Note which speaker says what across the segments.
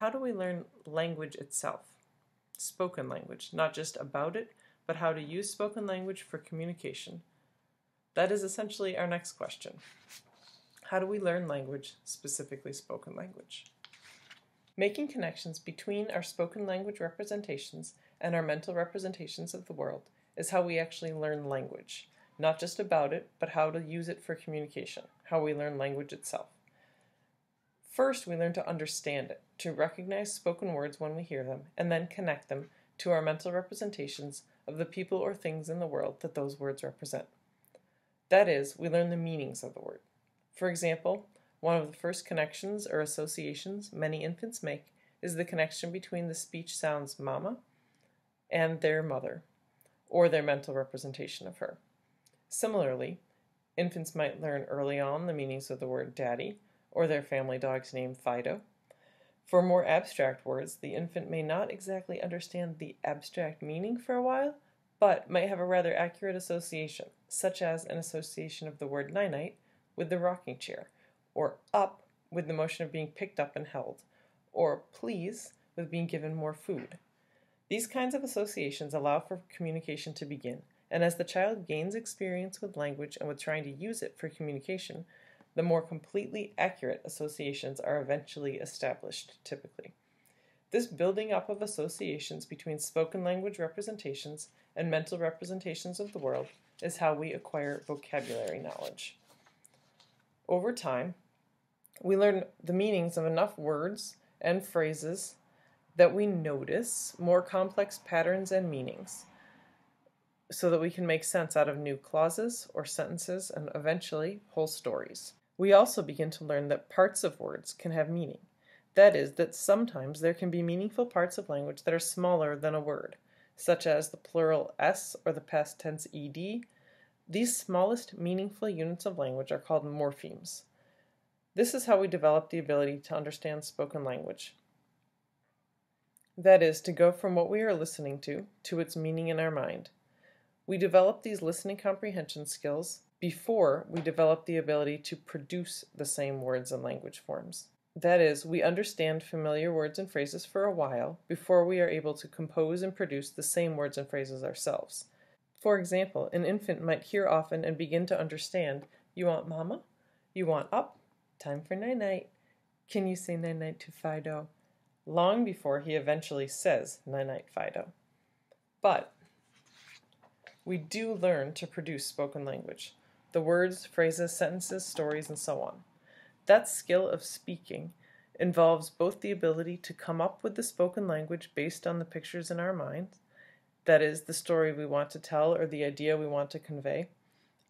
Speaker 1: How do we learn language itself? Spoken language, not just about it, but how to use spoken language for communication. That is essentially our next question. How do we learn language, specifically spoken language? Making connections between our spoken language representations and our mental representations of the world is how we actually learn language. Not just about it, but how to use it for communication, how we learn language itself. First, we learn to understand it, to recognize spoken words when we hear them, and then connect them to our mental representations of the people or things in the world that those words represent. That is, we learn the meanings of the word. For example, one of the first connections or associations many infants make is the connection between the speech sounds mama and their mother, or their mental representation of her. Similarly, infants might learn early on the meanings of the word daddy, or their family dog's name Fido. For more abstract words, the infant may not exactly understand the abstract meaning for a while, but might have a rather accurate association, such as an association of the word night-night with the rocking chair, or up with the motion of being picked up and held, or please with being given more food. These kinds of associations allow for communication to begin, and as the child gains experience with language and with trying to use it for communication, the more completely accurate associations are eventually established, typically. This building up of associations between spoken language representations and mental representations of the world is how we acquire vocabulary knowledge. Over time, we learn the meanings of enough words and phrases that we notice more complex patterns and meanings, so that we can make sense out of new clauses or sentences and eventually whole stories. We also begin to learn that parts of words can have meaning. That is, that sometimes there can be meaningful parts of language that are smaller than a word, such as the plural s or the past tense ed. These smallest meaningful units of language are called morphemes. This is how we develop the ability to understand spoken language. That is, to go from what we are listening to its meaning in our mind. We develop these listening comprehension skills before we develop the ability to produce the same words and language forms. That is, we understand familiar words and phrases for a while before we are able to compose and produce the same words and phrases ourselves. For example, an infant might hear often and begin to understand, "You want mama? You want up? Time for night-night. Can you say night-night to Fido?" long before he eventually says night-night Fido. But we do learn to produce spoken language. The words, phrases, sentences, stories, and so on. That skill of speaking involves both the ability to come up with the spoken language based on the pictures in our mind, that is, the story we want to tell or the idea we want to convey,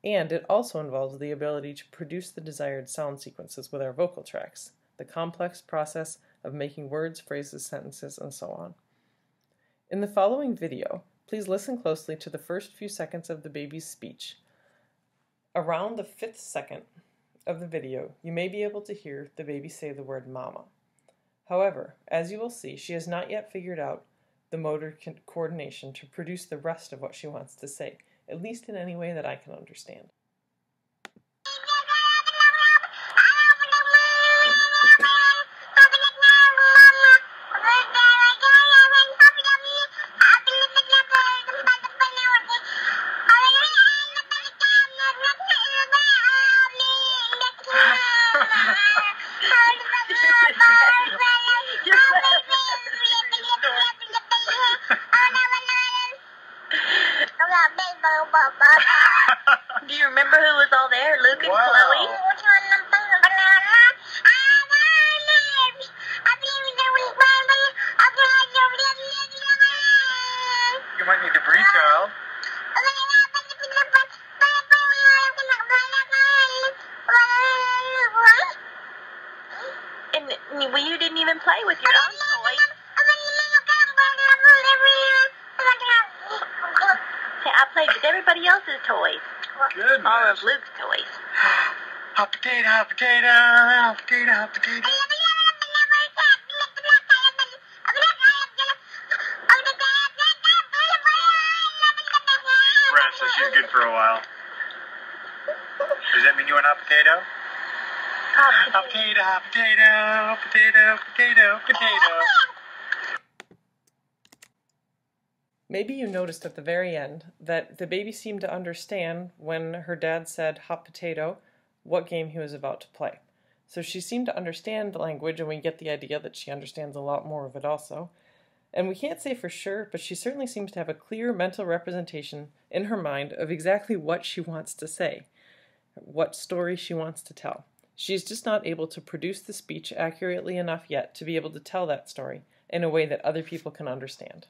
Speaker 1: and it also involves the ability to produce the desired sound sequences with our vocal tracts, the complex process of making words, phrases, sentences, and so on. In the following video, please listen closely to the first few seconds of the baby's speech. Around the 5th second of the video, you may be able to hear the baby say the word mama. However, as you will see, she has not yet figured out the motor coordination to produce the rest of what she wants to say, at least in any way that I can understand.
Speaker 2: Do you remember who was all there? Luke and Chloe?
Speaker 3: You might need to breathe, child.
Speaker 2: And you didn't even play with your own toys. Hey, I played with everybody else's toys.
Speaker 3: Goodness.
Speaker 2: All of Luke's toys.
Speaker 3: Hot potato, hot potato, hot potato, hot potato. She's fresh, so she's good for a while. Does that mean you want a hot potato? Hot potato, hot potato, potato, potato, potato.
Speaker 1: Maybe you noticed at the very end that the baby seemed to understand when her dad said hot potato what game he was about to play. So she seemed to understand the language, and we get the idea that she understands a lot more of it also. And we can't say for sure, but she certainly seems to have a clear mental representation in her mind of exactly what she wants to say, what story she wants to tell. She's just not able to produce the speech accurately enough yet to be able to tell that story in a way that other people can understand.